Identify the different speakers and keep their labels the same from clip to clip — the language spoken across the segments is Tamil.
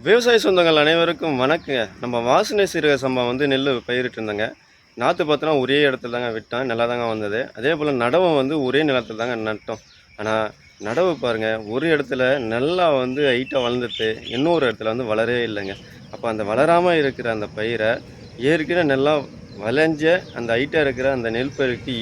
Speaker 1: விவசாய சொந்தங்கள் அனைவருக்கும் வணக்கங்க. நம்ம வாசனை சீரக சம்பா நெல் பயிரிட்டு இருந்தேங்க. நாற்று பார்த்தோன்னா ஒரே இடத்துல தாங்க விட்டோம். நல்லா தாங்க வந்தது. அதேபோல் நடவும் ஒரே நிலத்துல தாங்க நட்டோம். ஆனால் நடவு பாருங்கள், ஒரு இடத்துல நல்லா ஹைட்டாக வளர்ந்துட்டு இன்னொரு இடத்துல வளரவே இல்லைங்க. அப்போ அந்த வளராமல் இருக்கிற அந்த பயிரை ஏற்கனவே நல்லா வளைஞ்ச அந்த ஹைட்டாக இருக்கிற அந்த நெல் பயிருக்கு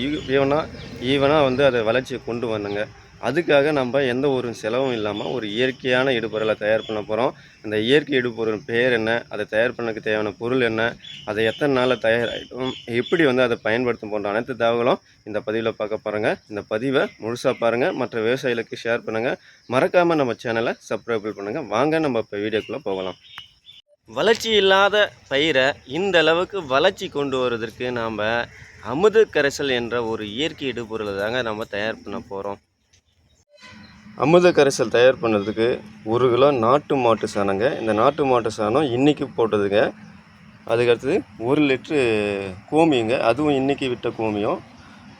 Speaker 1: ஈவனாக அதை வளர்ச்சி கொண்டு வரணுங்க. அதுக்காக நம்ம எந்த ஒரு செலவும் இல்லாமல் ஒரு இயற்கையான இடுபொருளை தயார் பண்ண போகிறோம். அந்த இயற்கை இடுபொருள் பேர் என்ன, அதை தயார் பண்ணக்கு தேவையான பொருள் என்ன, அதை எத்தனை நாளில் தயாராகிடும், எப்படி அதை பயன்படுத்தும் போன்ற அனைத்து தகவலும் இந்த பதிவில் பார்க்க போகிறோங்க. இந்த பதிவை முழுசாக பாருங்கள், மற்ற விவசாயிகளுக்கு ஷேர் பண்ணுங்கள், மறக்காமல் நம்ம சேனலை சப்ஸ்கிரைப் பண்ணுங்கள். வாங்க நம்ம இப்போ வீடியோக்குள்ளே போகலாம். வளர்ச்சி இல்லாத பயிரை இந்த அளவுக்கு வளர்ச்சி கொண்டு வருவதற்கு நாம் அமுத கரைசல் என்ற ஒரு இயற்கை இடுபொருளை தாங்க நம்ம தயார் பண்ண போகிறோம். அமுத கரைசல் தயார் பண்ணுறதுக்கு 1 கிலோ நாட்டு மாட்டு சாணங்க. இந்த நாட்டு மாட்டு சாணம் இன்றைக்கி போட்டதுங்க. அதுக்கடுத்தது 1 லிட்ரு கோமியங்க, அதுவும் இன்றைக்கி விட்ட கோமியம்,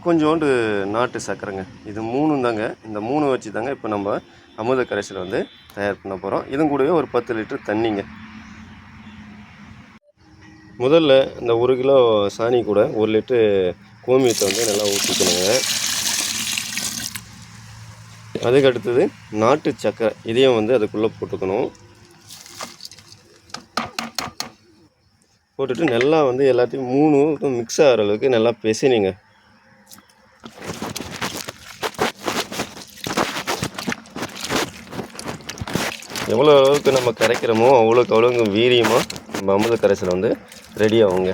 Speaker 1: கொஞ்சோண்டு நாட்டு சர்க்கரைங்க. இது 3 தாங்க. இந்த 3 வச்சு தாங்க இப்போ நம்ம அமுத கரைசல் தயார் பண்ண போகிறோம். இதுவும் கூடவே ஒரு 10 லிட்ரு தண்ணிங்க. முதல்ல இந்த 1 கிலோ சாணி கூட 1 லிட்ரு கோமியத்தை நல்லா ஊற்றிக்கணுங்க. அதுக்கு அடுத்தது நாட்டு சக்கரை, இதையும் அதுக்குள்ளே போட்டுக்கணும். போட்டுட்டு நல்லா எல்லாத்தையும் 3 மிக்ஸ் ஆகிற அளவுக்கு நல்லா பிசைனிங்க. எவ்வளோ அளவுக்கு நம்ம கரைக்கிறோமோ அவ்வளோக்கு வீரியமாக நம்ம அமுத கரைசல் ரெடி ஆகுங்க.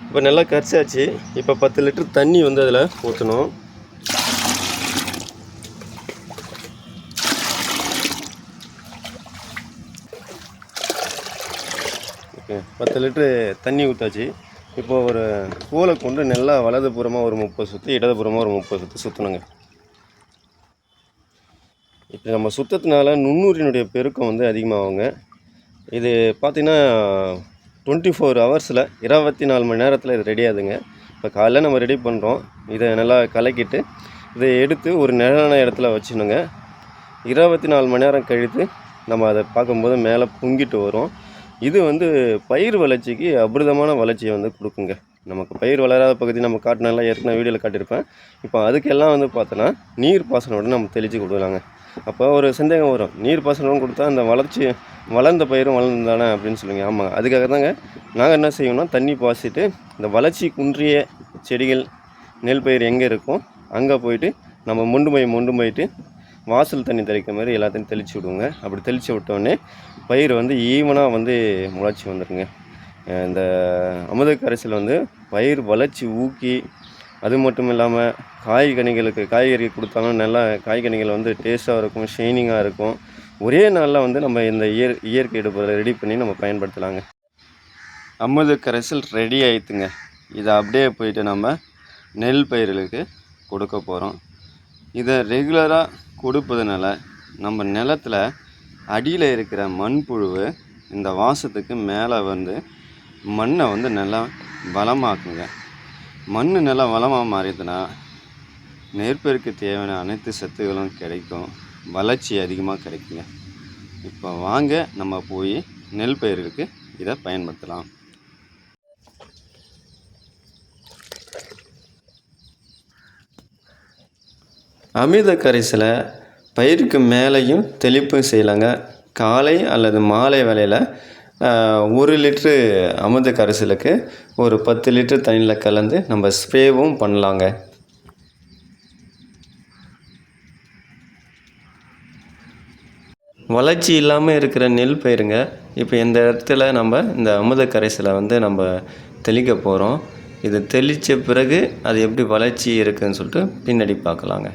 Speaker 1: இப்போ நல்லா கரைச்சாச்சு. இப்போ 10 லிட்டர் தண்ணி அதில் ஊற்றணும். ஓகே, 10 லிட்ரு தண்ணி ஊற்றாச்சு. இப்போ ஒரு கோலை கொண்டு நல்லா வலதுபுறமாக ஒரு 30 சுற்று, இடதுபுறமாக ஒரு 30 சுற்று சுற்றணுங்க. இப்போ நம்ம சுத்தத்தினால நுண்ணுயிரினுடைய பெருக்கம் அதிகமாகுங்க. இது பார்த்திங்கன்னா 24 ஹவர்ஸில் 24 மணி நேரத்தில் இது ரெடி ஆகுதுங்க. இப்போ காலையில் நம்ம ரெடி பண்ணுறோம். இதை நல்லா கலக்கிட்டு இதை எடுத்து ஒரு நிழலான இடத்துல வச்சுணுங்க. 24 மணி நேரம் கழித்து நம்ம அதை பார்க்கும்போது மேலே பொங்கிட்டு வரும். இது பயிர் வளர்ச்சிக்கு அபூர்வமான வளர்ச்சியை கொடுக்குங்க. நமக்கு பயிர் வளராத பகுதி நம்ம காட்டினெல்லாம் ஏற்கனவே வீடியோவில் காட்டியிருப்பேன். இப்போ அதுக்கெல்லாம் பார்த்தோன்னா நீர் பாசனோடு நம்ம தெளித்து கொடுக்கலாங்க. அப்போ ஒரு சந்தேகம் வரும், நீர் பாசனம் கொடுத்தா அந்த வளர்ந்த பயிரும் வளர்ந்தானே அப்படின்னு சொல்லுங்க. ஆமாங்க, அதுக்காக தாங்க நாங்கள் என்ன செய்வோம்னா தண்ணி பாய்ச்சிட்டு இந்த வளர்ச்சி குன்றிய செடிகள் நெல் பயிர் எங்கே இருக்கும் அங்கே போயிட்டு நம்ம மொண்டு போயிட்டு வாசல் தண்ணி தெளிக்கிற மாதிரி எல்லாத்தையும் தெளித்து விடுவோங்க. அப்படி தெளித்து விட்டோடனே பயிர் ஈவனாக முளைச்சி வந்துடுங்க. இந்த அமுத கரைசல் பயிர் வளர்ச்சி ஊக்கி, அது மட்டும் இல்லாமல் காய்கறி கொடுத்தாலும் நல்லா காய்கனிகள் டேஸ்ட்டாக இருக்கும், ஷைனிங்காக இருக்கும். ஒரே நாளில் நம்ம இந்த இயற்கை இடுபொருளை ரெடி பண்ணி நம்ம பயன்படுத்தலாங்க. அமுத கரைசல் ரெடி ஆயிடுத்துங்க. இதை அப்படியே போயிட்டு நம்ம நெல் பயிர்களுக்கு கொடுக்க போகிறோம். இதை ரெகுலராக கொடுப்பதுனால நம்ம நிலத்தில் அடியில் இருக்கிற மண்புழு இந்த வாசத்துக்கு மேலே மண்ணை நல்லா வளமாக்குங்க. மண் நல்லா வளமாக மாறிதுன்னா நெற்பயிருக்கு தேவையான அனைத்து சத்துக்களும் கிடைக்கும், வளர்ச்சி அதிகமாக கிடைக்குங்க. இப்போ வாங்க நம்ம போய் நெல் பயிருக்கு இதை பயன்படுத்தலாம். அமிர்த கரைசலை பயிருக்கு மேலேயும் தெளிப்பும் செய்யலாங்க. காலை அல்லது மாலை வேளையில் 1 லிட்ரு அமுத கரைசலுக்கு ஒரு 10 லிட்டர் தண்ணியில் கலந்து நம்ம ஸ்ப்ரேவும் பண்ணலாங்க. வளர்ச்சி இல்லாமல் இருக்கிற நெல் பயிருங்க. இப்போ இந்த இடத்துல நம்ம இந்த அமுத கரைசலை நம்ம தெளிக்க போகிறோம். இது தெளித்த பிறகு அது எப்படி வளர்ச்சி இருக்குதுன்னு சொல்லிட்டு பின்னாடி பார்க்கலாங்க.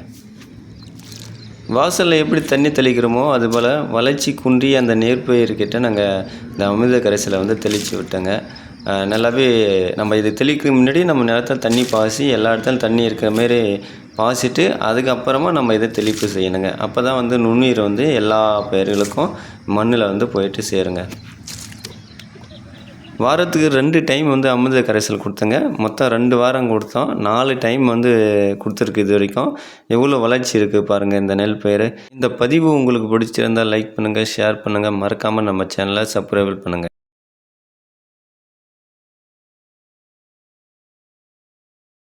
Speaker 1: வாசலில் எப்படி தண்ணி தெளிக்கிறோமோ அதுபோல் வளர்ச்சி குன்றிய அந்த நெற்பயிர்கிட்ட நாங்கள் இந்த அமிர்த கரைசலை தெளித்து விட்டோங்க. நல்லாவே நம்ம இது தெளிக்க முன்னாடி நம்ம நிலத்தில் தண்ணி பாய்ச்சி எல்லா இடத்துலையும் தண்ணி இருக்கிற மாரி பாய்ச்சிட்டு அதுக்கப்புறமா நம்ம இதை தெளிப்பு செய்யணுங்க. அப்போ தான் நுண்ணுயிர் எல்லா பயிர்களுக்கும் மண்ணில் போயிட்டு சேருங்க.
Speaker 2: வாரத்துக்கு 2 டைம் வந்து அமிர்த கரைசல் கொடுத்தேங்க. மொத்தம் 2 வாரம் கொடுத்தோம். 4 டைம் வந்து கொடுத்துருக்கு இது வரைக்கும். எவ்வளோ வளர்ச்சி இருக்குது பாருங்கள் இந்த நெல் பயிர். இந்த பதிவு உங்களுக்கு பிடிச்சிருந்தால் லைக் பண்ணுங்கள், ஷேர் பண்ணுங்கள், மறக்காமல் நம்ம சேனலை சப்ஸ்கிரைப் பண்ணுங்கள்.